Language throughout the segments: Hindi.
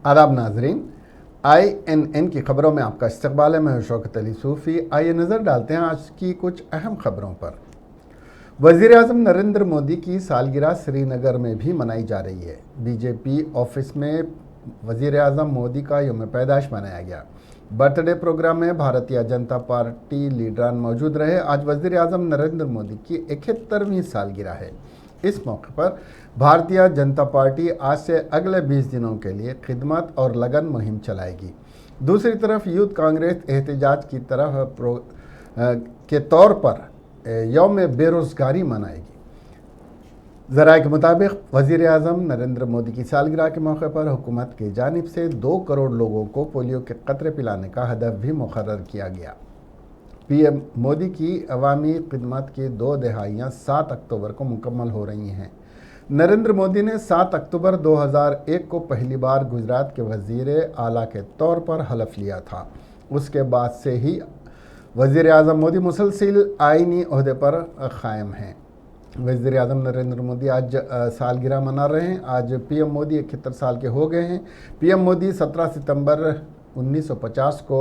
आदाब नाजरीन, INN की खबरों में आपका इस्तकबाल है। मैं हूं शौकत अली सूफ़ी। आइए नज़र डालते हैं आज की कुछ अहम खबरों पर। वज़ीर आज़म नरेंद्र मोदी की सालगिरह श्रीनगर में भी मनाई जा रही है। बीजेपी ऑफिस में वज़ीर आज़म मोदी का यौम पैदाइश मनाया गया। बर्थडे प्रोग्राम में भारतीय जनता पार्टी लीडरान मौजूद रहे। आज वज़ीर आज़म नरेंद्र मोदी की 71वीं सालगिरह है। इस मौके पर भारतीय जनता पार्टी आज से अगले 20 दिनों के लिए खिदमत और लगन मुहिम चलाएगी। दूसरी तरफ यूथ कांग्रेस एहतजाज की तरफ के तौर पर यौम बेरोज़गारी मनाएगी। ज़राए के मुताबिक वज़ीर आज़म नरेंद्र मोदी की सालगिरह के मौके पर हुकूमत की जानिब से 2 करोड़ लोगों को पोलियो के कतरे पिलाने का हदफ भी मुकर्रर किया गया। पीएम मोदी की अवामी खिदमत की 2 दहाइयाँ 7 अक्टूबर को मुकम्मल हो रही हैं। नरेंद्र मोदी ने 7 अक्टूबर 2001 को पहली बार गुजरात के वज़ीर आला के तौर पर हलफ लिया था। उसके बाद से ही वज़ीर आज़म मोदी मुसलसिल आइनी ओहदे पर कायम हैं। वज़ीर आज़म नरेंद्र मोदी आज सालगिरह मना रहे हैं। आज पीएम मोदी 71 साल के हो गए हैं। पीएम मोदी 17 सितंबर 1950 को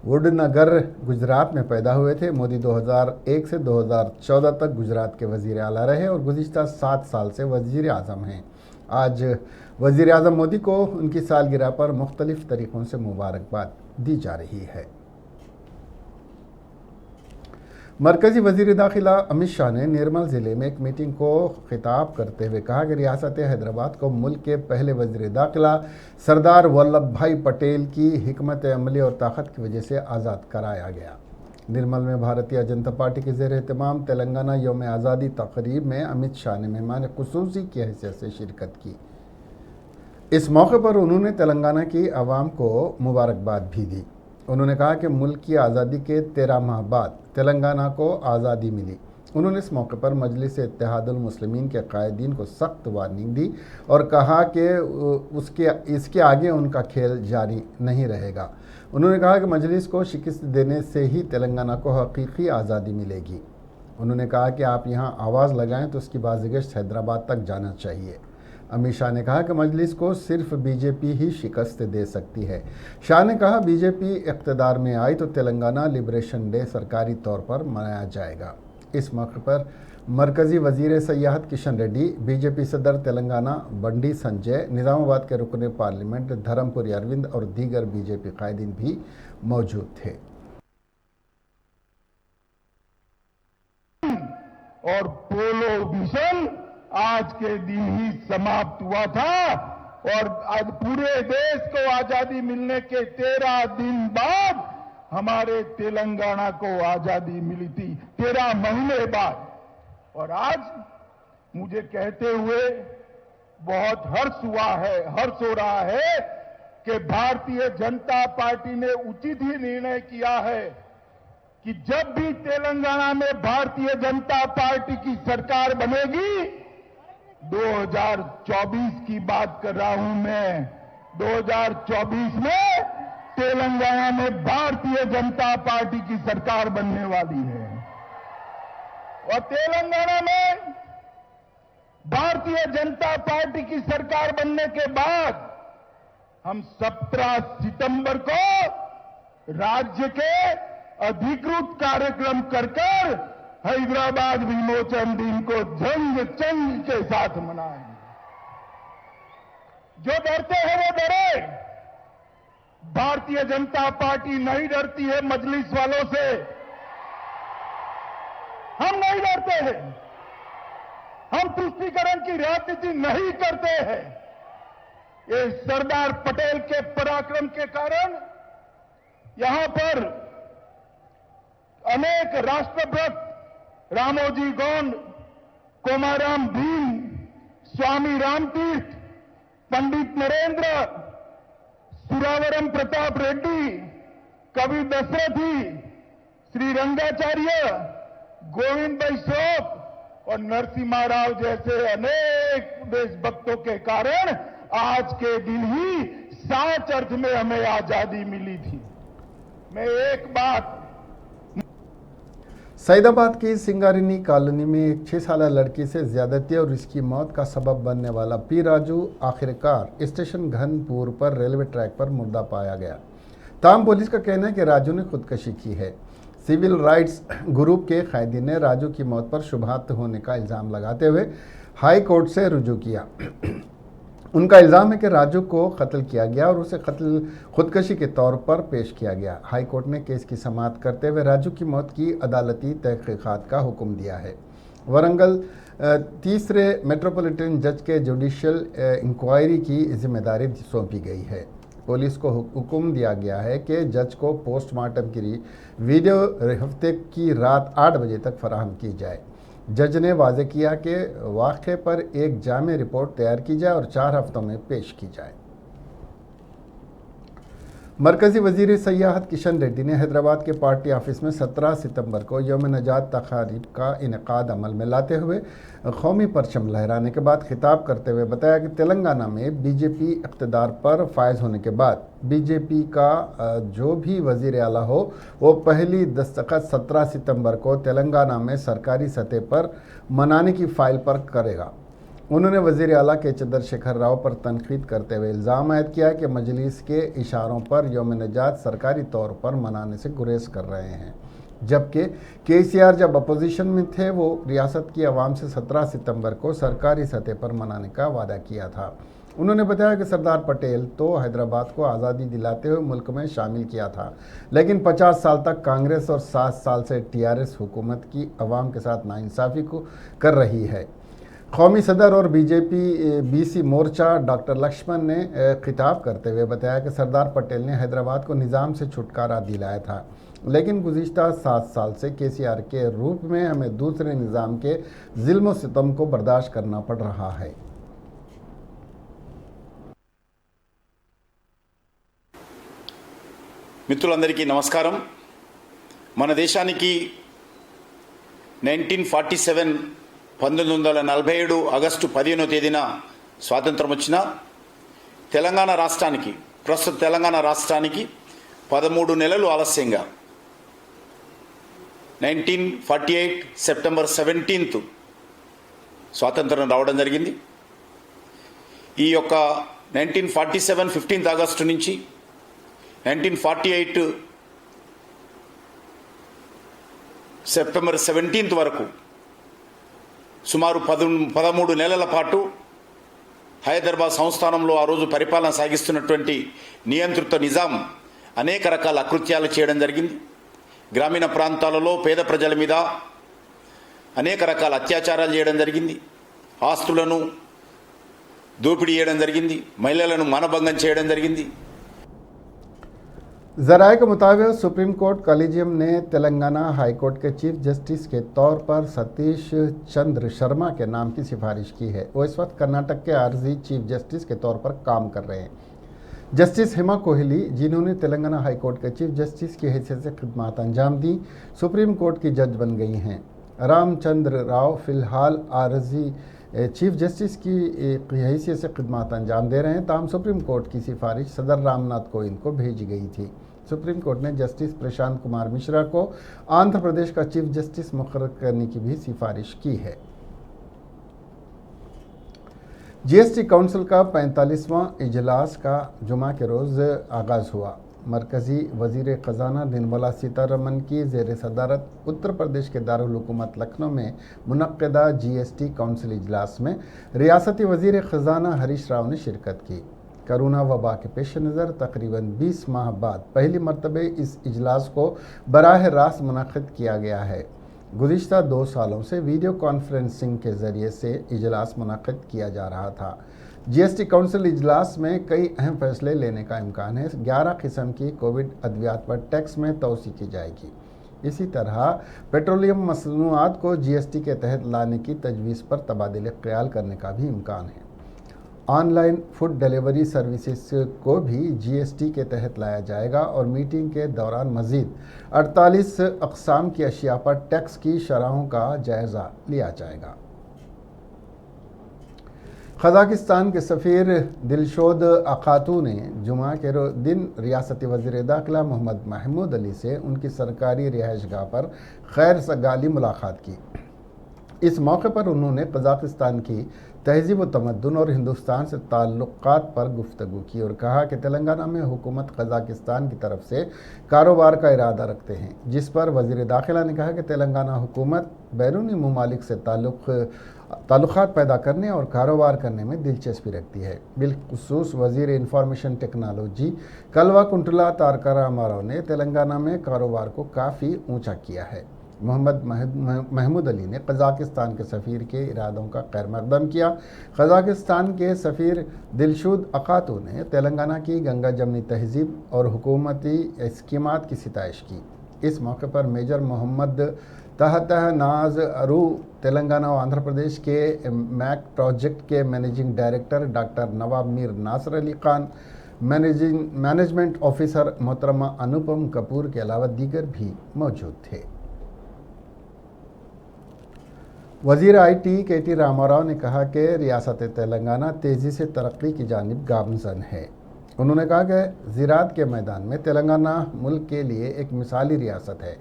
वडनगर गुजरात में पैदा हुए थे। मोदी 2001 से 2014 तक गुजरात के वज़ीर आला रहे और गुज़िश्ता 7 साल से वज़ीर आज़म हैं। आज वज़ीर आज़म मोदी को उनकी सालगिरह पर मुख्तलिफ़ तरीक़ों से मुबारकबाद दी जा रही है। मरकज़ी वज़ीर दाखिला अमित शाह ने निर्मल ज़िले में एक मीटिंग को खिताब करते हुए कहा कि रियासत हैदराबाद को मुल्क के पहले वज़ीर दाखिला सरदार वल्लभ भाई पटेल की हिकमत अमली और ताकत की वजह से आज़ाद कराया गया। निर्मल में भारतीय जनता पार्टी के ज़ेर एहतमाम तेलंगाना यौम आज़ादी तक़रीब में अमित शाह ने मेहमान खुसूसी की हैसियत से शिरकत की। इस मौके पर उन्होंने तेलंगाना की आवाम को मुबारकबाद भी दी। उन्होंने कहा कि मुल्क की आज़ादी के 13 माह बाद तेलंगाना को आज़ादी मिली। उन्होंने इस मौके पर मजलिस इत्तेहादुल मुस्लिमीन के कायदीन को सख्त वार्निंग दी और कहा कि इसके आगे उनका खेल जारी नहीं रहेगा। उन्होंने कहा कि मजलिस को शिकस्त देने से ही तेलंगाना को हकीकी आज़ादी मिलेगी। उन्होंने कहा कि आप यहाँ आवाज़ लगाएं तो उसकी बाज़गश्त हैदराबाद तक जाना चाहिए। अमित शाह ने कहा कि मजलिस को सिर्फ बीजेपी ही शिकस्त दे सकती है। शाह ने कहा बीजेपी इक़्तिदार में आई तो तेलंगाना लिबरेशन डे सरकारी तौर पर मनाया जाएगा। इस मौके पर मरकज़ी वज़ीर सयाहत किशन रेड्डी, बीजेपी सदर तेलंगाना बंडी संजय, निज़ामाबाद के रुकन पार्लियामेंट धर्मपुरी अरविंद और दीगर बीजेपी कायदीन भी मौजूद थे। और पोलो विजन आज के दिन ही समाप्त हुआ था और आज पूरे देश को आजादी मिलने के 13 दिन बाद हमारे तेलंगाना को आजादी मिली थी, 13 महीने बाद। और आज मुझे कहते हुए बहुत हर्ष हो रहा है कि भारतीय जनता पार्टी ने उचित ही निर्णय किया है कि जब भी तेलंगाना में भारतीय जनता पार्टी की सरकार बनेगी, 2024 की बात कर रहा हूं मैं, 2024 में तेलंगाना में भारतीय जनता पार्टी की सरकार बनने वाली है। और तेलंगाना में भारतीय जनता पार्टी की सरकार बनने के बाद हम 17 सितंबर को राज्य के अधिकृत कार्यक्रम कर हैदराबाद विमोचन दिन को जंग के साथ मनाएंगे। जो डरते हैं वो डरे। भारतीय जनता पार्टी नहीं डरती है मजलिस वालों से। हम नहीं डरते हैं। हम तुष्टीकरण की राजनीति नहीं करते हैं। ये सरदार पटेल के पराक्रम के कारण यहां पर अनेक राष्ट्रभक्त रामोजी गोंड, कोमाराम भीम, स्वामी रामतीर्थ, पंडित नरेंद्र, सुरावरम प्रताप रेड्डी, कवि दशरथी, श्री रंगाचार्य, गोविंद भाई श्रोफ और नरसिम्हा राव जैसे अनेक देशभक्तों के कारण आज के दिन ही सच अर्थ में हमें आजादी मिली थी। मैं एक बात सईदाबाद की सिंगारिनी कॉलोनी में एक 6 साल लड़की से ज्यादती और इसकी मौत का सबब बनने वाला पी राजू आखिरकार स्टेशन घनपुर पर रेलवे ट्रैक पर मुर्दा पाया गया। ताम पुलिस का कहना है कि राजू ने खुदकशी की है। सिविल राइट्स ग्रुप के कैदी ने राजू की मौत पर शुबहत होने का इल्ज़ाम लगाते हुए हाई कोर्ट से रुजू किया। उनका इल्ज़ाम है कि राजू को कत्ल किया गया और उसे खुदकशी के तौर पर पेश किया गया। हाई कोर्ट ने केस की समाअत करते हुए राजू की मौत की अदालती तहकीकात का हुक्म दिया है। वरंगल तीसरे मेट्रोपॉलिटन जज के जुडिशियल इंक्वायरी की जिम्मेदारी सौंपी गई है। पुलिस को हुक्म दिया गया है कि जज को पोस्टमार्टम की वीडियो हफ्ते की रात 8 बजे तक फराहम की जाए। जज ने वाज़ेह किया कि वाक़े पर एक जामे रिपोर्ट तैयार की जाए और 4 हफ्तों में पेश की जाए। मरकज़ी वज़ीर सयाहत किशन रेड्डी ने हैदराबाद के पार्टी ऑफिस में 17 सितंबर को यौम नजात तकारीब का इनेकाद अमल में लाते हुए कौमी परचम लहराने के बाद खिताब करते हुए बताया कि तेलंगाना में बीजेपी इक़्तिदार पर फायज होने के बाद बीजेपी का जो भी वज़ीर आला हो वो पहली दस्तखत 17 सितंबर को तेलंगाना में सरकारी सतह पर मनाने की फ़ाइल पर करेगा। उन्होंने वज़ीर आला के चंद्रशेखर राव पर तनकीद करते हुए इल्ज़ाम आयद किया कि मजलिस के इशारों पर यौम नजात सरकारी तौर पर मनाने से गुरेज कर रहे हैं, जबकि केसीआर जब अपोजिशन में थे वो रियासत की आवाम से 17 सितंबर को सरकारी सतह पर मनाने का वादा किया था। उन्होंने बताया कि सरदार पटेल तो हैदराबाद को आज़ादी दिलाते हुए मुल्क में शामिल किया था, लेकिन 50 साल तक कांग्रेस और 7 साल से टीआरएस हुकूमत की आवाम के साथ नाइंसाफ़ी को कर रही है। कौमी सदर और बीजेपी बीसी मोर्चा डॉक्टर लक्ष्मण ने खिताब करते हुए बताया कि सरदार पटेल ने हैदराबाद को निज़ाम से छुटकारा दिलाया था, लेकिन गुज़िश्ता 7 साल से केसीआर के रूप में हमें दूसरे निज़ाम के ज़ुल्म व सितम को बर्दाश्त करना पड़ रहा है। మిత్రులందరికీ నమస్కారం। మన దేశానికి 1947 ఆగస్టు 15వ తేదీన స్వాతంత్రం వచ్చిన తెలంగాణ రాష్ట్రానికి ప్రస్తుత తెలంగాణ రాష్ట్రానికి 13 నెలలు ఆలస్యంగా 1948 సెప్టెంబర్ 17th స్వాతంత్రం రావడం జరిగింది। ఈ యొక్క 1947 15th ఆగస్టు నుంచి 1948 సెప్టెంబర్ 17th వరకు సుమారు 13 నెలల పాటు హైదరాబాద్ సంస్థానంలో ఆ రోజు పరిపాలన సాగిస్తున్నటువంటి నియంత్రిత నిజాం అనేక రకాల అకృత్యాలు చేయడం జరిగింది। గ్రామీణ ప్రాంతాలలో పేద ప్రజల మీద అనేక రకాల అత్యాచారాలు చేయడం జరిగింది। ఆస్తులను దోపిడీ చేయడం జరిగింది। మహిళలను మానభంగం చేయడం జరిగింది। ज़राए के मुताबिक सुप्रीम कोर्ट कॉलेजियम ने तेलंगाना हाई कोर्ट के चीफ जस्टिस के तौर पर सतीश चंद्र शर्मा के नाम की सिफारिश की है। वो इस वक्त कर्नाटक के आर्जी चीफ जस्टिस के तौर पर काम कर रहे हैं। जस्टिस हेमा कोहली, जिन्होंने तेलंगाना हाई कोर्ट के चीफ जस्टिस की हैसियत से खिदमत अंजाम दी, सुप्रीम कोर्ट की जज बन गई हैं। रामचंद्र राव फ़िलहाल आर्जी चीफ जस्टिस की हैसियत से खिदमत अंजाम दे रहे हैं। ताहम सुप्रीम कोर्ट की सिफारिश सदर रामनाथ कोविंद को भेजी गई थी। सुप्रीम कोर्ट ने जस्टिस प्रशांत कुमार मिश्रा को आंध्र प्रदेश का चीफ जस्टिस मुकर्रर करने की भी सिफारिश की है। जीएसटी काउंसिल का 45वां इजलास का जुमा के रोज़ आगाज़ हुआ। मरकज़ी वज़ीर ख़जाना निर्मला सीतारमन की ज़ेर सदारत उत्तर प्रदेश के दारुल हुकूमत लखनऊ में मुनक्किदा जीएसटी काउंसिल इजलास में रियासती वज़ीर ख़जाना हरीश राव ने शिरकत की। कोरोना वबा के पेश नज़र तकरीबन 20 माह बाद पहली मरतबे इस इजलास को बराह रास्त मुनक़्क़िद किया गया है। गुज़िश्ता 2 सालों से वीडियो कॉन्फ्रेंसिंग के ज़रिए से इजलास मुनक़्क़िद किया जा रहा था। जीएसटी काउंसिल इजलास में कई अहम फैसले लेने का इम्कान है। 11 किस्म की कोविड अद्वियात पर टैक्स में तोसी की जाएगी। इसी तरह पेट्रोलियम मसनूआत को जीएसटी के तहत लाने की तजवीज़ पर तबादले ख्याल करने का भी इम्कान है। ऑनलाइन फूड डिलीवरी सर्विसेज को भी जीएसटी के तहत लाया जाएगा और मीटिंग के दौरान मज़ीद 48 अक़साम की अशिया पर टैक्स की शरहों का जायज़ा लिया जाएगा। कज़ाकिस्तान के सफ़ीर दिलशोद अकातू ने जुमा के दिन रियासती वज़ीर दाखिला मोहम्मद महमूद अली से उनकी सरकारी रिहाइशगाह पर खैर सगाली मुलाकात की। इस मौके पर उन्होंने कज़ाकिस्तान की तहज़ीब व तमद्दुन और हिंदुस्तान से ताल्लुक़ात पर गुफ्तगू की और कहा कि तेलंगाना में हुकूमत कज़ाकिस्तान की तरफ से कारोबार का इरादा रखते हैं, जिस पर वज़ीर दाखिला ने कहा कि तेलंगाना हुकूमत बैरूनी ममालिक से ताल्लुक़ात पैदा करने और कारोबार करने में दिलचस्पी रखती है। बिलखुसूस वज़ीर इंफॉर्मेशन टेक्नोलॉजी कलवा कुंटला तारका रामाराव ने तेलंगाना में कारोबार को काफ़ी ऊँचा किया है। मोहम्मद महमूद अली ने कज़ाकिस्तान के सफ़ीर के इरादों का खैर मकदम किया। कज़ाकिस्तान के सफ़ीर दिलशोद अकातू ने तेलंगाना की गंगा जमनी तहज़ीब और हुकूमती स्कीमात की सिताइश की। इस मौके पर मेजर मोहम्मद तहतह नाज अरू, तेलंगाना और आंध्र प्रदेश के मैक प्रोजेक्ट के मैनेजिंग डायरेक्टर डॉक्टर नवाब मीर नासर अली खान, मैनेजमेंट ऑफिसर मोहतरमा अनुपम कपूर के अलावा दीगर भी मौजूद थे। वज़ीर IT KT रामाराव ने कहा कि रियासत तेलंगाना तेज़ी से तरक्की की जानिब गामज़न है। उन्होंने कहा कि ज़राअत के मैदान में तेलंगाना मुल्क के लिए एक मिसाली रियासत है।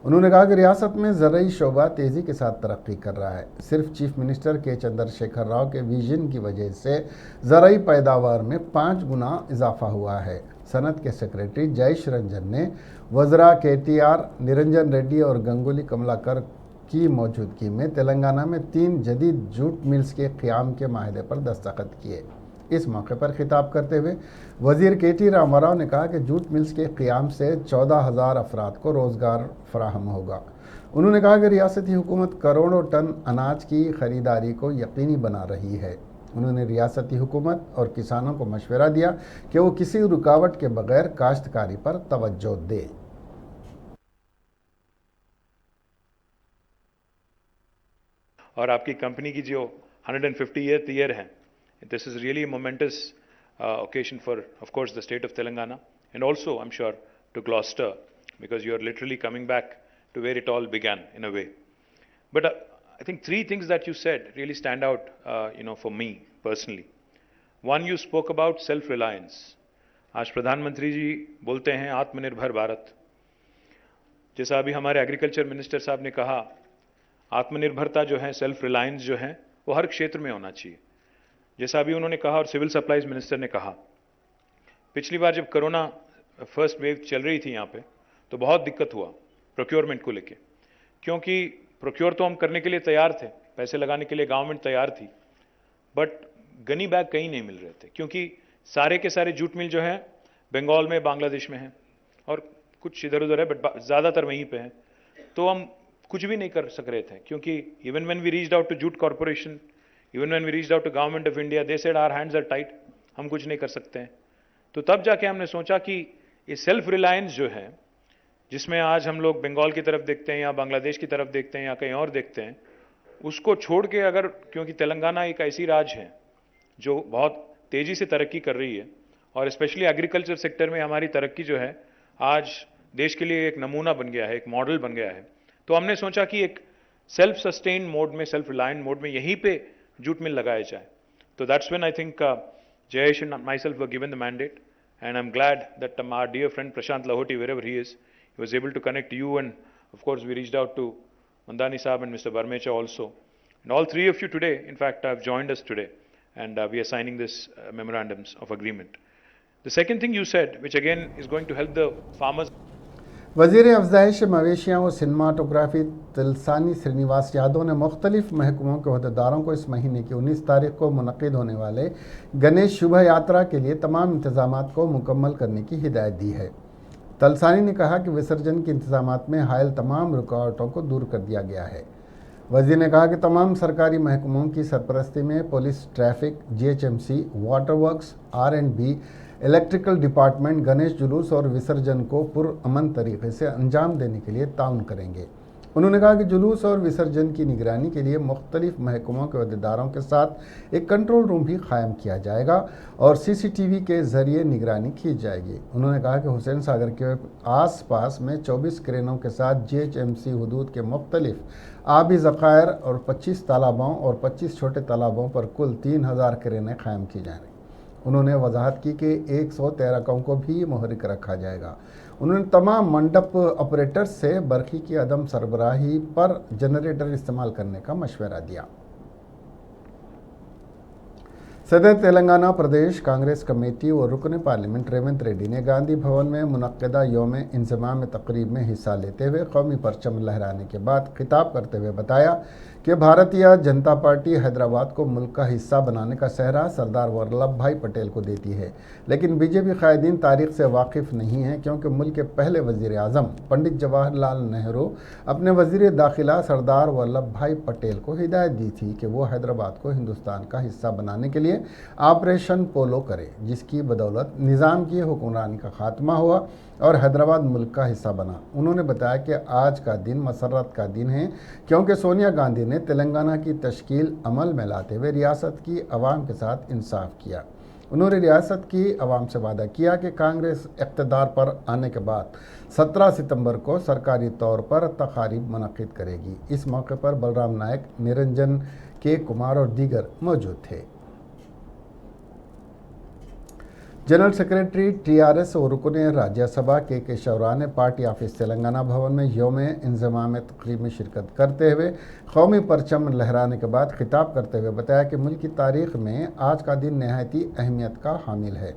उन्होंने कहा कि रियासत में ज़रई शोबा तेज़ी के साथ तरक्की कर रहा है। सिर्फ चीफ मिनिस्टर के चंद्रशेखर राव के विजन की वजह से ज़रई पैदावार में 5 गुना इजाफा हुआ है। सनत के सेक्रेटरी जयेश रंजन ने वज़रा KTR निरंजन रेड्डी और गंगोली कमलाकर की मौजूदगी में तेलंगाना में 3 जदीद जूट मिल्स के क़याम के माहदे पर दस्तखत किए। इस मौके पर खिताब करते हुए वज़ीर KT रामाराव ने कहा कि जूट मिल्स के क़याम से 14,000 अफराद को रोज़गार फराहम होगा। उन्होंने कहा कि रियासती हुकूमत करोड़ों टन अनाज की ख़रीदारी को यकीनी बना रही है। उन्होंने रियासती हुकूमत और किसानों को मशवरा दिया कि वो किसी रुकावट के बगैर काश्तकारी पर तवज्जो दें। और आपकी कंपनी की जो 150th ईयर है, this is really moments occasion for, of course, the state of Telangana and also, I'm sure, to Gloucester, because you are literally coming back to where it all began in a way. But I think 3 things that you said really stand out, for me personally. One, you spoke about self-reliance. आज प्रधानमंत्री जी बोलते हैं आत्मनिर्भर भारत। जैसा अभी हमारे एग्रीकल्चर मिनिस्टर साहब ने कहा, आत्मनिर्भरता जो है, सेल्फ रिलायंस जो है, वो हर क्षेत्र में होना चाहिए। जैसा अभी उन्होंने कहा और सिविल सप्लाईज मिनिस्टर ने कहा, पिछली बार जब कोरोना फर्स्ट वेव चल रही थी यहाँ पे, तो बहुत दिक्कत हुआ प्रोक्योरमेंट को लेके, क्योंकि प्रोक्योर तो हम करने के लिए तैयार थे, पैसे लगाने के लिए गवर्नमेंट तैयार थी, बट गनी बैग कहीं नहीं मिल रहे थे, क्योंकि सारे के सारे जूट मिल जो है बंगाल में, बांग्लादेश में है और कुछ इधर उधर है, बट ज़्यादातर वहीं पे है। तो हम कुछ भी नहीं कर सक रहे थे, क्योंकि even when we reached out to jute corporation, even when we reached out to government of India, they said our hands are tight, हम कुछ नहीं कर सकते हैं। तो तब जाके हमने सोचा कि ये सेल्फ रिलायंस जो है, जिसमें आज हम लोग बंगाल की तरफ देखते हैं या बांग्लादेश की तरफ देखते हैं या कहीं और देखते हैं, उसको छोड़ के अगर, क्योंकि तेलंगाना एक ऐसी राज्य है जो बहुत तेज़ी से तरक्की कर रही है और स्पेशली एग्रीकल्चर सेक्टर में हमारी तरक्की जो है आज देश के लिए एक नमूना बन गया है, एक मॉडल बन गया है। तो हमने सोचा कि एक सेल्फ सस्टेन मोड में, सेल्फ रिलायंट मोड में यहीं पे जूट मिल लगाया जाए। तो that's when I think Jayesh and myself were given the mandate, and I'm glad that our dear friend Prashant Lahoti, wherever he is, he was able to connect you, and of course we reached out to Mandani Saab and Mr. Barmecha also. And all 3 of you today, in fact, have joined us today, and we are signing this memorandums of agreement. The second thing you said, which again is going to help the farmers. वज़ीर अफ़ज़ाइश मवेशियाँ व सिनेमाटोग्राफी तलसानी श्रीनिवास यादव ने मुख्तलिफ महकमों के अहदेदारों को इस महीने की 19 तारीख को मुनक़िद होने वाले गणेश शोभा यात्रा के लिए तमाम इंतज़ामात को मुकम्मल करने की हिदायत दी है। तलसानी ने कहा कि विसर्जन के इंतज़ामात में हायल तमाम रुकावटों को दूर कर दिया गया है। वज़ीर ने कहा कि तमाम सरकारी महकमों की सरपरस्ती में police, traffic, GHMC, water works, R&B, electrical department Ganesh जुलूस और विसर्जन को पुरअमन तरीके से अंजाम देने के लिए ताउन करेंगे। उन्होंने कहा कि जुलूस और विसर्जन की निगरानी के लिए मुख्तलिफ महकमों के अहदेदारों के साथ एक कंट्रोल रूम भी कायम किया जाएगा और CCTV के ज़रिए निगरानी की जाएगी। उन्होंने कहा कि हुसैन सागर के आस पास में 24 क्रेनों के साथ GHMC हुदूद के मुख्तलिफ आबी ज़खायर और 25 तालाबों और 25 छोटे तालाबों पर कुल 3000 क्रेनें कायम की जा रही। उन्होंने वजाहत की कि 113 गाँव को भी मुहर्रिक रखा जाएगा। उन्होंने तमाम मंडप ऑपरेटर्स से बरखी की अदम सरबराही पर जनरेटर इस्तेमाल करने का मशवरा दिया। सदर तेलंगाना प्रदेश कांग्रेस कमेटी और रुकन पार्लियामेंट रेवंत रेड्डी ने गांधी भवन में मुनक्किदा यौम इंज़माम तकरीब में हिस्सा लेते हुए कौमी परचम लहराने के बाद खिताब करते हुए बताया कि भारतीय जनता पार्टी हैदराबाद को मुल्क का हिस्सा बनाने का सहरा सरदार वल्लभ भाई पटेल को देती है, लेकिन बीजेपी कायदीन तारीख से वाकिफ़ नहीं है, क्योंकि मुल्क के पहले वज़ीर आज़म पंडित जवाहरलाल नेहरू अपने वज़ीर दाखिला सरदार वल्लभ भाई पटेल को हिदायत दी थी कि वो हैदराबाद को हिंदुस्तान का हिस्सा बनाने के लिए ऑपरेशन पोलो करे, जिसकी बदौलत निज़ाम की हुक्मरानी का खात्मा हुआ और हैदराबाद मुल्क का हिस्सा बना। उन्होंने बताया कि आज का दिन मसर्रत का दिन है, क्योंकि सोनिया गांधी ने तेलंगाना की तश्कील अमल में लाते हुए रियासत की अवाम के साथ इंसाफ किया। उन्होंने रियासत की अवाम से वादा किया कि कांग्रेस इक़्तिदार पर आने के बाद 17 सितंबर को सरकारी तौर पर तकारीब मुनक़्क़िद करेगी। इस मौके पर बलराम नायक, निरंजन के कुमार और दीगर मौजूद थे। जनरल सेक्रेटरी टीआरएस और रुकन राज्यसभा के शौरा ने पार्टी ऑफिस तेलंगाना भवन में यौम इंज़माम तकरीब में शिरकत करते हुए कौमी परचम लहराने के बाद खिताब करते हुए बताया कि मुल्क की तारीख़ में आज का दिन नहायती अहमियत का हामिल है,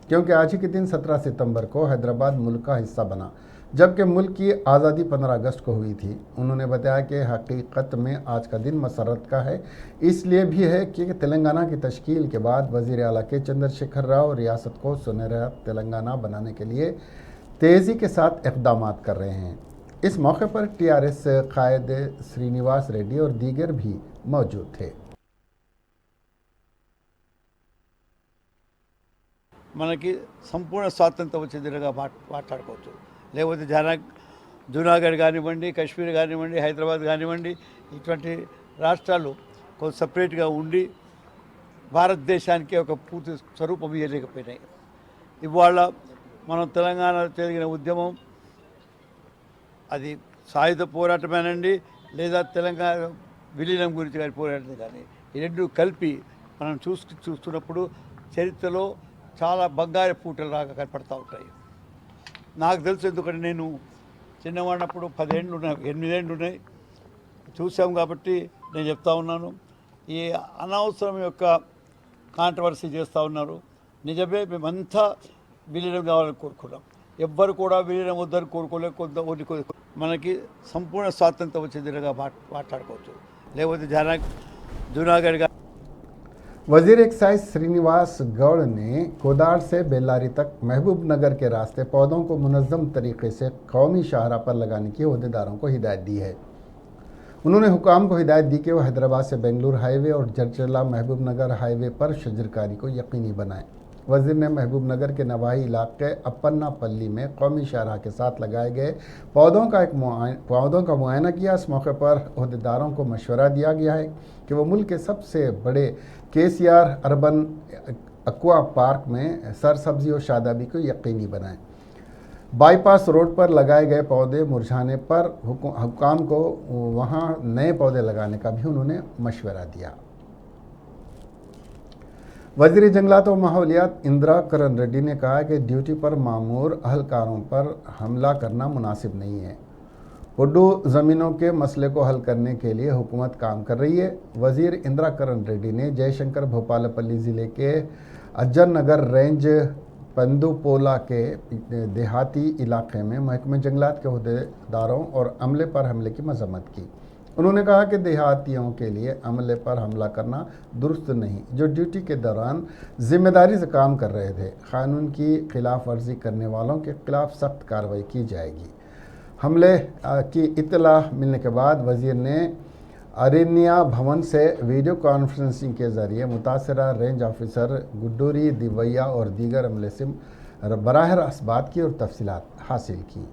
क्योंकि आज ही के दिन 17 सितंबर को हैदराबाद मुल्क का हिस्सा बना, जबकि मुल्क की आज़ादी 15 अगस्त को हुई थी। उन्होंने बताया कि हकीकत में आज का दिन मसरत का है, इसलिए भी है कि तेलंगाना की तश्कील के बाद वज़ीर आला के चंद्रशेखर राव रियासत को सुनहरा तेलंगाना बनाने के लिए तेज़ी के साथ इक़दाम कर रहे हैं। इस मौके पर टीआरएस कायद श्रीनिवास रेड्डी और दीगर भी मौजूद थे। మనకి సంపూర్ణ స్వాతంత్రం వచ్చే దినగా మాట్లాడుకోవచ్చు. లేకపోతే జూనాగఢ్ కానివ్వండి, కశ్మీర్ కానివ్వండి, హైదరాబాద్ కానివ్వండి, ఇటువంటి రాష్ట్రాలు కొంచెం సపరేట్గా ఉండి భారతదేశానికి ఒక పూర్తి స్వరూపం ఇవ్వలేకపోయినాయి. ఇవాళ మనం తెలంగాణ జరిగిన ఉద్యమం అది సాయుధ పోరాటమేనండి, లేదా తెలంగాణ విలీనం గురించి కానీ పోరాటం కానీ, ఈ రెండు కలిపి మనం చూస్తున్నప్పుడు చరిత్రలో చాలా బంగారు పూటలు లాగా కనపడతా ఉంటాయి. నాకు తెలుసు, ఎందుకంటే నేను చిన్నవాడినప్పుడు 10 ఏళ్ళు ఉన్నాయి, 8 ఏళ్ళు ఉన్నాయి, చూసాం కాబట్టి నేను చెప్తా ఉన్నాను. ఈ అనవసరం యొక్క కాంట్రవర్సీ చేస్తూ ఉన్నారు. నిజమే, మేమంతా విలీనం కావాలని కోరుకున్నాం. ఎవ్వరు కూడా విలీనం వద్దని కోరుకోలేక మనకి సంపూర్ణ స్వాతంత్రం వచ్చే దినగా మాట్లాడుకోవచ్చు. లేకపోతే జూనాగఢ్ वज़ीर एक्साइज श्रीनिवास गौड़ ने कोदाड़ से बेल्लारी तक महबूब नगर के रास्ते पौधों को मुनज़्ज़म तरीके से कौमी शाहरा पर लगाने की ओहदेदारों को हिदायत दी है। उन्होंने हुकाम को हिदायत दी कि वह हैदराबाद से बेंगलुरु हाईवे और जरचला महबूब नगर हाईवे पर शजरकारी को यकीनी बनाएं। वज़ीर ने महबूब नगर के नवाही इलाके अपन्ना पल्ली में कौमी शाहरा के साथ लगाए गए पौधों का मुआयना किया। इस मौके पर ओहदेदारों को मशवरा दिया गया है कि वो मुल्क के सबसे बड़े केसीआर अर्बन एक्वा पार्क में सरसब्जी और शादाबी को यकीनी बनाएं। बाईपास रोड पर लगाए गए पौधे मुरझाने पर हुकाम को वहां नए पौधे लगाने का भी उन्होंने मशवरा दिया। वज़ीर जंगलात और माहौलियात इंदिरा करण रेड्डी ने कहा कि ड्यूटी पर मामूर अहलकारों पर हमला करना मुनासिब नहीं है। उर्दू ज़मीनों के मसले को हल करने के लिए हुकूमत काम कर रही है। वज़ीर इंदिरा करण रेड्डी ने जयशंकर भोपालपल्ली ज़िले के अज्जर नगर रेंज पंदुपोला के देहाती इलाके में महकमे जंगलात के अहदेदारों और अमले पर हमले की मजम्मत की। उन्होंने कहा कि देहातियों के लिए अमले पर हमला करना दुरुस्त नहीं, जो ड्यूटी के दौरान जिम्मेदारी से काम कर रहे थे। कानून की खिलाफ वर्जी करने वालों के खिलाफ सख्त कार्रवाई की जाएगी। हमले की इत्तला मिलने के बाद वज़ीर ने अरनिया भवन से वीडियो कॉन्फ्रेंसिंग के ज़रिए मुतासरा रेंज ऑफिसर गुड्डूरी दिवैया और दीगर अमले से बराह रास्त बात की और तफसीलात हासिल की।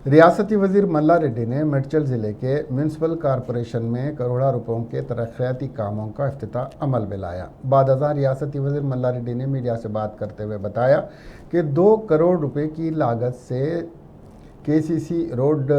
रियासती वज़ीर मल्ला रेड्डी ने मेडचल ज़िले के म्यूनसिपल कॉरपोरेशन में करोड़ों रुपयों के तरक्याती कामों का इफ्तिताह अमल में लाया। बाद अज़ां रियासती वज़ीर मल्ला रेड्डी ने मीडिया से बात करते हुए बताया कि 2 करोड़ रुपए की लागत से केसीसी रोड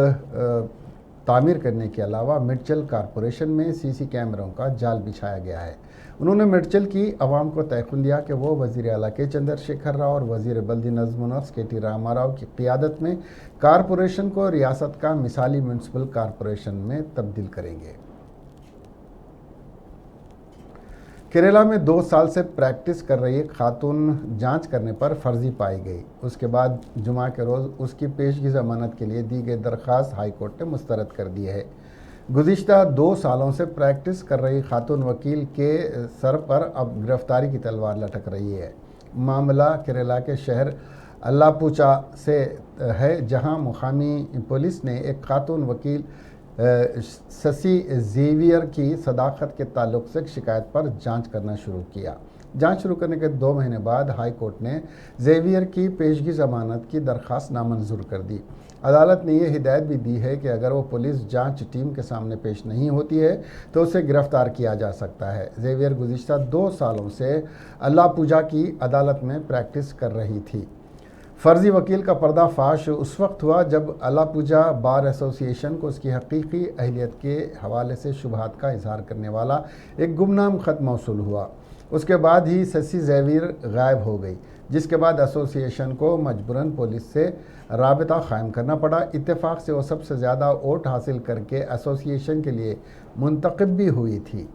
तामीर करने के अलावा मिर्चल कॉरपोरेशन में सीसी कैमरों का जाल बिछाया गया है। उन्होंने मिर्चल की आवाम को तयक़ुन दिया कि वो वज़ीर आला के चंद्रशेखर राव और वज़ीर बल्दी नज़्म व नस्क के टी रामाराव की क़ियादत में कॉरपोरेशन को रियासत का मिसाली म्यूनसिपल कॉरपोरेशन में तब्दील करेंगे। केरला में 2 साल से प्रैक्टिस कर रही एक खातून जांच करने पर फर्जी पाई गई। उसके बाद जुमा के रोज़ उसकी पेशगी ज़मानत के लिए दी गई दरख्वास्त हाई कोर्ट ने मुस्तरद कर दी है। गुज़िश्ता 2 सालों से प्रैक्टिस कर रही खातून वकील के सर पर अब गिरफ्तारी की तलवार लटक रही है। मामला केरला के शहर अल्लापुचा से है, जहां मुकामी पुलिस ने एक खातून वकील शशि जेवियर की सदाकत के ताल्लुक से शिकायत पर जांच करना शुरू किया। जांच शुरू करने के 2 महीने बाद हाई कोर्ट ने जेवियर की पेशगी ज़मानत की दरख्वास्त नामंजूर कर दी। अदालत ने यह हिदायत भी दी है कि अगर वो पुलिस जांच टीम के सामने पेश नहीं होती है तो उसे गिरफ्तार किया जा सकता है। जेवियर गुज़िश्ता 2 सालों से अल्लापुजा की अदालत में प्रैक्टिस कर रही थी। फर्जी वकील का पर्दाफाश उस वक्त हुआ जब अल्लापुजा बार एसोसिएशन को उसकी हकीकी अहलियत के हवाले से शुबहात का इजहार करने वाला एक गुमनाम ख़त मौसूल हुआ। उसके बाद ही शशि जेवियर गायब हो गई, जिसके बाद एसोसिएशन को मजबूरन पुलिस से राबता कायम करना पड़ा। इत्तेफाक से वो सबसे ज़्यादा वोट हासिल करके एसोसिएशन के लिए मुंतखब भी हुई थी।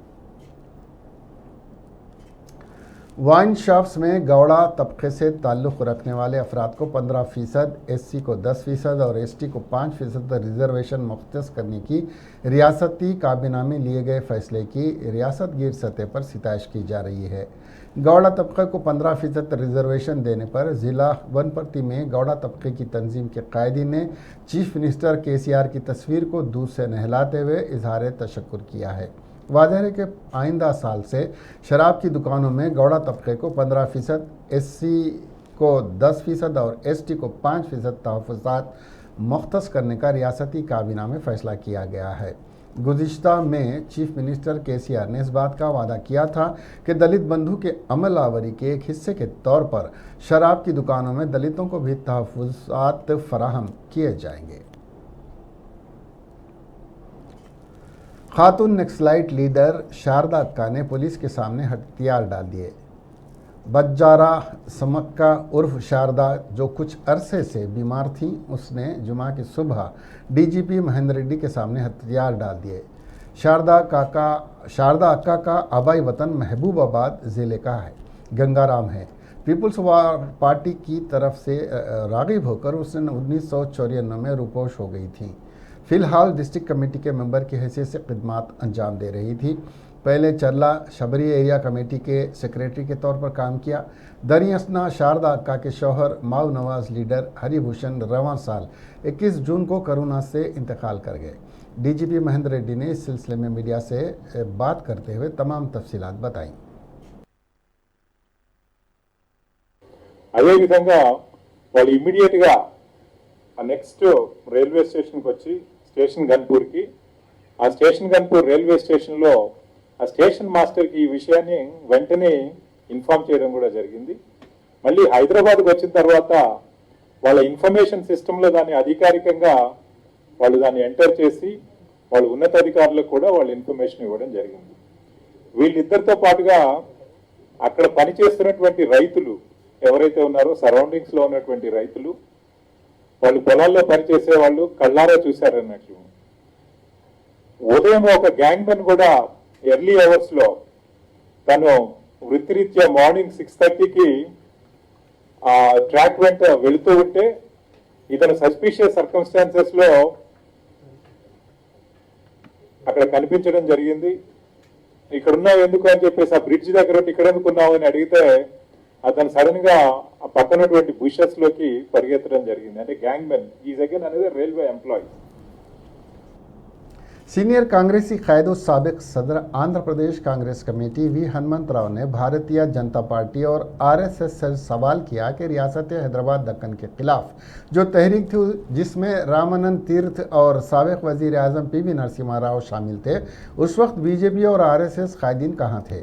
वाइन शॉप्स में गौड़ा तबके से ताल्लुक़ रखने वाले अफराद को 15%, एससी को 10% और एसटी को 5% रिजर्वेशन मुख्तस करने की रियासती काबीना में लिए गए फैसले की रियासत गिर सतह पर सिताइश की जा रही है। गौड़ा तबके को 15% रिजर्वेशन देने पर ज़िला वनपट्टी में गौड़ा तबके की तंजीम के कायदीन ने चीफ मिनिस्टर केसीआर की तस्वीर को दूध से नहलाते हुए इजहार तशक्कुर किया है। वाज़ेह है कि आइंदा साल से शराब की दुकानों में गौड़ा तबके को 15%, एससी को 10% और एसटी को 5% तहफ़्फ़ुज़ात मुख्तस करने का रियासती काबीना में फ़ैसला किया गया है। गुज़िश्ता में चीफ मिनिस्टर केसीआर ने इस बात का वादा किया था कि दलित बंधु के अमल आवरी के एक हिस्से के तौर पर शराब की दुकानों में दलितों को भी तहफ़्फ़ुज़ात फराहम किए जाएंगे। खातून नक्सलाइट लीडर शारदा अक्का ने पुलिस के सामने हथियार डाल दिए। बज्जारा समक्का उर्फ शारदा, जो कुछ अरसे से बीमार थी, उसने जुमा की सुबह डीजीपी महेंद्र रेड्डी के सामने हथियार डाल दिए। शारदा अक्का का आबाई वतन महबूबाबाद ज़िले का है, गंगाराम है। पीपुल्स पार्टी की तरफ से राग़िब होकर उसने 1994 में रुपोश हो गई थी। फ़िलहाल डिस्ट्रिक्ट कमेटी के मेंबर की हैसियत से खिदमात अंजाम दे रही थी। पहले चरला शबरी एरिया कमेटी के सेक्रेटरी के तौर पर काम किया। दरियासना शारदा अक्का के शौहर माऊ नवाज लीडर हरिभूषण रवां साल 21 जून को कोरोना से इंतकाल कर गए। डीजीपी महेंद्र रेड्डी ने इस सिलसिले में मीडिया से बात करते हुए तमाम तफसीलात बताई। అదేవిధంగా వాళ్ళు ఇమ్మీడియట్గా ఆ నెక్స్ట్ రైల్వే స్టేషన్కి వచ్చి స్టేషన్ గన్పూర్కి, ఆ స్టేషన్ గన్పూర్ రైల్వే స్టేషన్లో ఆ స్టేషన్ మాస్టర్కి ఈ విషయాన్ని వెంటనే ఇన్ఫార్మ్ చేయడం కూడా జరిగింది. మళ్ళీ హైదరాబాద్కి వచ్చిన తర్వాత వాళ్ళ ఇన్ఫర్మేషన్ సిస్టంలో దాన్ని అధికారికంగా వాళ్ళు దాన్ని ఎంటర్ చేసి వాళ్ళు ఉన్నతాధికారులకు కూడా వాళ్ళు ఇన్ఫర్మేషన్ ఇవ్వడం జరిగింది. వీళ్ళిద్దరితో పాటుగా అక్కడ పనిచేస్తున్నటువంటి రైతులు ఎవరైతే ఉన్నారో సరౌండింగ్స్లో ఉన్నటువంటి రైతులు, వాళ్ళు పొలాల్లో పనిచేసే వాళ్ళు కళ్ళారా చూశారన్నట్లు. ఉదయం ఒక గ్యాంగ్ మెన్ కూడా ఎర్లీ అవర్స్లో తను వృత్తిరీత్యా మార్నింగ్ 6:30కి ట్రాక్ వెంట వెళుతూ ఉంటే ఇతను సస్పిషియస్ సర్కమ్స్టాన్సెస్లో అక్కడ కనిపించడం జరిగింది. ఇక్కడ ఉన్నావు ఎందుకు అని చెప్పేసి ఆ బ్రిడ్జ్ దగ్గర ఇక్కడ ఎందుకున్నావు అని అడిగితే అతను సడన్ గా ఆ పక్కనటువంటి బుషెస్ లోకి పరిగెత్తడం జరిగింది. అంటే గ్యాంగ్ మెన్ ఈజ్ అగైన్ అనేది రైల్వే ఎంప్లాయీ. सीनियर कांग्रेसी कायदो साबिक सदर आंध्र प्रदेश कांग्रेस कमेटी वी हनुमंत राव ने भारतीय जनता पार्टी और आरएसएस से सवाल किया कि रियासत हैदराबाद दक्कन के खिलाफ जो तहरीक थी, जिसमें रामानंद तीर्थ और साबिक वजीर आजम पीवी नरसिम्हा राव शामिल थे, उस वक्त बीजेपी और आरएसएस कायदीन कहाँ थे।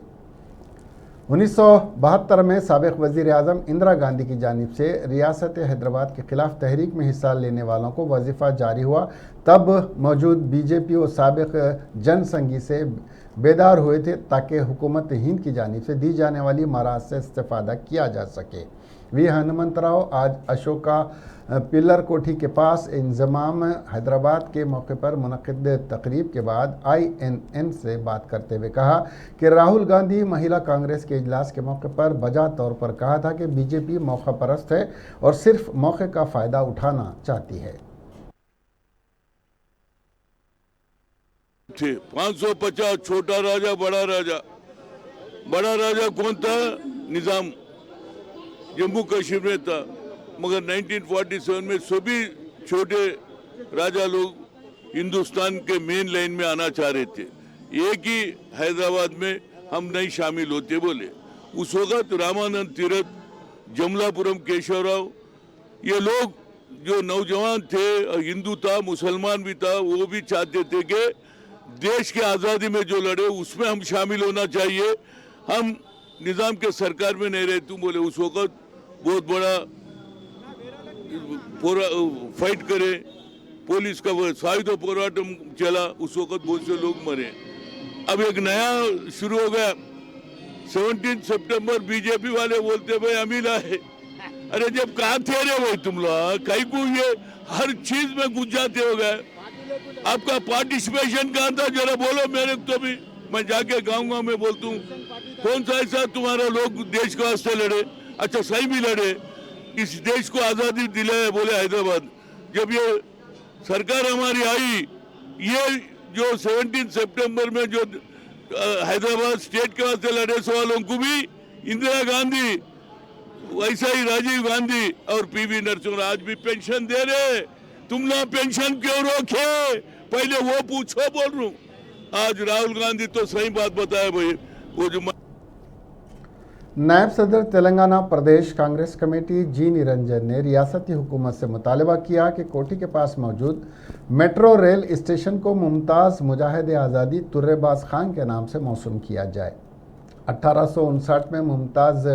1972 में साबिक वज़ीर आज़म इंदिरा गांधी की जानिब से रियासत हैदराबाद के खिलाफ तहरीक में हिस्सा लेने वालों को वजीफ़ा जारी हुआ, तब मौजूद बीजेपी और साबिक जनसंघी से बेदार हुए थे ताकि हुकूमत हिंद की जानिब से दी जाने वाली मराहत से इस्तेफ़ादा किया जा सके। वी हनुमंतराव आज अशोका पिल्लर कोठी के पास इंजमाम हैदराबाद के मौके पर मुनक़िद तकरीब के बाद INN से बात करते हुए कहा कि राहुल गांधी महिला कांग्रेस के इजलास के मौके पर बजा तौर पर कहा था कि बीजेपी मौका परस्त है और सिर्फ मौके का फ़ायदा उठाना चाहती है। 550 छोटा राजा बड़ा राजा कौन था? निजाम जम्मू कश्मीर में था, मगर 1947 में सभी छोटे राजा लोग हिंदुस्तान के मेन लाइन में आना चाह रहे थे। एक ही हैदराबाद में हम नहीं शामिल होते बोले। उस वक्त रामानंद तीरथ, जमलापुरम केशवराव, ये लोग जो नौजवान थे, हिंदू था, मुसलमान भी था, वो भी चाहते थे कि देश के आज़ादी में जो लड़े उसमें हम शामिल होना चाहिए। हम निज़ाम के सरकार में नहीं रहे। तुम बोले उस वक्त बहुत बड़ा फाइट करे, पुलिस का सायुध पोराटम चला, उस वक्त बहुत से लोग मरे। अब एक नया शुरू हो गया 17 सितंबर, बीजेपी वाले बोलते भाई अमीर आए। अरे जब कहाँ थे रे भाई तुम लोग, कहीं को ये हर चीज में घुस जाते हो गए। आपका पार्टिसिपेशन कहाँ था जरा बोलो मेरे तो भी, मैं जाके गाँव में बोलता हूँ कौन सा ऐसा तुम्हारा लोग देश के वास्ते लड़े। अच्छा सही भी लड़े, इस देश को आज़ादी दिलाए बोले हैदराबाद। जब ये सरकार हमारी आई, ये जो 17 सितंबर में जो हैदराबाद स्टेट के वास्ते लड़े वालों को भी इंदिरा गांधी, वैसा ही राजीव गांधी और PV नरसिम्हा आज भी पेंशन दे रहे। तुम लोग पेंशन क्यों रोके, पहले वो पूछो बोल रहा हूँ। आज राहुल गांधी तो सही बात बताया भाई। वो जो नायब सदर तेलंगाना प्रदेश कांग्रेस कमेटी जी निरंजन ने रियासती हुकूमत से मुतालबा किया कि कोठी के पास मौजूद मेट्रो रेल स्टेशन को मुमताज़ मुजाहिद आज़ादी तुर्रेबाज खान के नाम से मौसूम किया जाए। 1859 में मुमताज़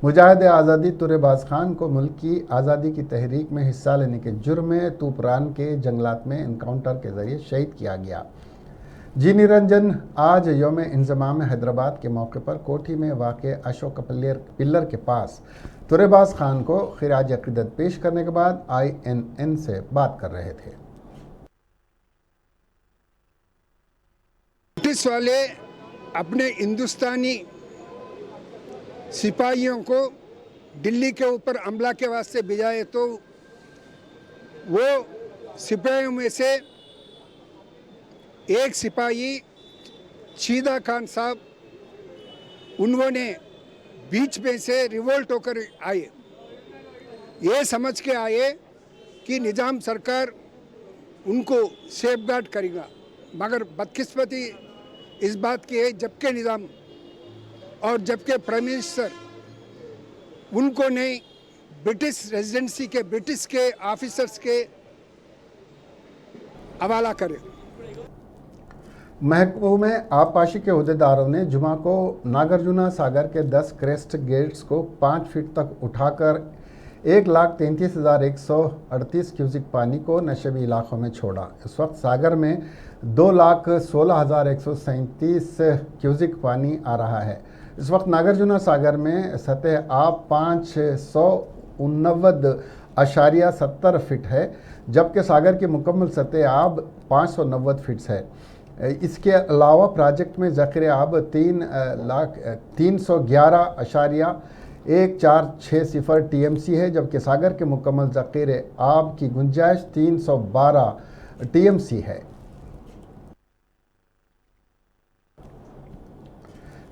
मुजाहिद आज़ादी तुर्रेबाज खान को मुल्क की आज़ादी की तहरीक में हिस्सा लेने के जुर्म में तूपरान के जंगलात में इनकाउंटर के ज़रिए शहीद किया गया। जी निरंजन आज यौम इंज़माम हैदराबाद के मौके पर कोठी में वाक़ अशोक पिल्लर के पास तुर्रेबाज खान को खिराज अक़ीदत पेश करने के बाद INN से बात कर रहे थे। ब्रिटिश वाले अपने हिंदुस्तानी सिपाहियों को दिल्ली के ऊपर हमला के वास्ते भिजाए, तो वो सिपाहियों में से एक सिपाही शीदा खान साहब, उन्होंने बीच में से रिवोल्ट होकर आए। ये समझ के आए कि निज़ाम सरकार उनको सेफगार्ड करेगा, मगर बदकिस्मती इस बात की है जबकि निज़ाम और जबकि प्राइम मिनिस्टर उनको नहीं, ब्रिटिश रेजिडेंसी के ब्रिटिश के ऑफिसर्स के हवाला करे। महकमे आबपाशी के अहदेदारों ने जुमा को नागार्जुना सागर के 10 क्रेस्ट गेट्स को 5 फीट तक उठाकर 1,33,138 क्यूसिक पानी को नशेबी इलाकों में छोड़ा। इस वक्त सागर में 2,16,137 क्यूसिक पानी आ रहा है। इस वक्त नागार्जुना सागर में सतह आब 589.70 फीट है, जबकि सागर की मुकम्मल सतह आब 590 फीट है। इसके अलावा प्रोजेक्ट में ज़ख़ीरे आब 311.1460 TMC है, जबकि सागर के मुकम्मल ज़ख़ीरे आब की गुंजाइश 312 TMC है।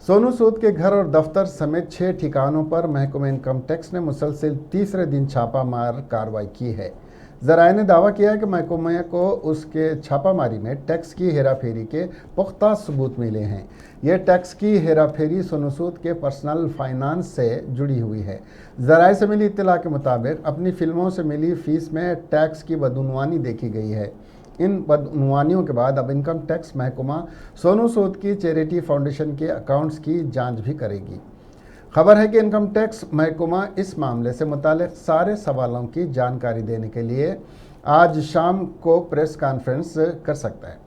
सोनू सूद के घर और दफ्तर समेत 6 ठिकानों पर महकमा इनकम टैक्स ने मुसलसल तीसरे दिन छापामार कार्रवाई की है। ज़राए ने दावा किया है कि महकमे को उसके छापामारी में टैक्स की हेराफेरी के पुख्ता सबूत मिले हैं। यह टैक्स की हेराफेरी सोनू सूद के पर्सनल फाइनेंस से जुड़ी हुई है। ज़राए से मिली इत्तला के मुताबिक अपनी फिल्मों से मिली फीस में टैक्स की बदउनवानी देखी गई है। इन बदउनवानियों के बाद अब इनकम टैक्स महकमा सोनू सूद की चैरिटी फाउंडेशन के अकाउंट्स की जांच भी करेगी। खबर है कि इनकम टैक्स महकमा इस मामले से मुतालिक सारे सवालों की जानकारी देने के लिए आज शाम को प्रेस कॉन्फ्रेंस कर सकता है।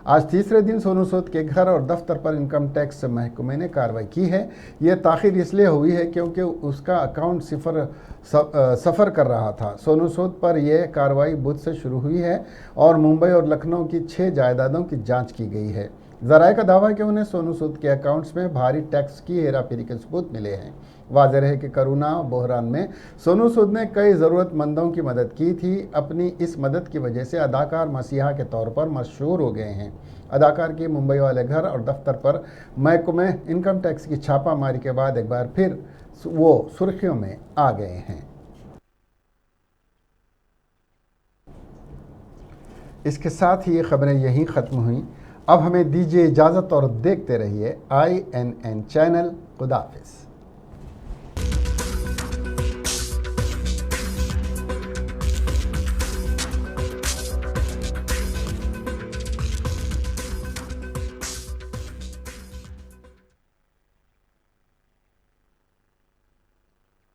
आज तीसरे दिन सोनू सूद के घर और दफ्तर पर इनकम टैक्स महकमे ने कार्रवाई की है। ये ताख़ीर इसलिए हुई है क्योंकि उसका अकाउंट सफ़र कर रहा था। सोनू सूद पर यह कार्रवाई बुध से शुरू हुई है और मुंबई और लखनऊ की 6 जायदादों की जांच की गई है। ज़राए का दावा है कि उन्हें सोनू सूद के अकाउंट्स में भारी टैक्स की हेराफेरी के सबूत मिले हैं। वाज़ेह रहे कि कोरोना बहरान में सोनू सूद ने कई ज़रूरतमंदों की मदद की थी। अपनी इस मदद की वजह से अदाकार मसीहा के तौर पर मशहूर हो गए हैं। अदाकार के मुंबई वाले घर और दफ्तर पर महकमे इनकम टैक्स की छापामारी के बाद एक बार फिर वो सुर्खियों में आ गए हैं। इसके साथ ही ये खबरें यहीं ख़त्म हुई। अब हमें दीजिए इजाज़त और देखते रहिए INN चैनल। खुदा हाफिज़।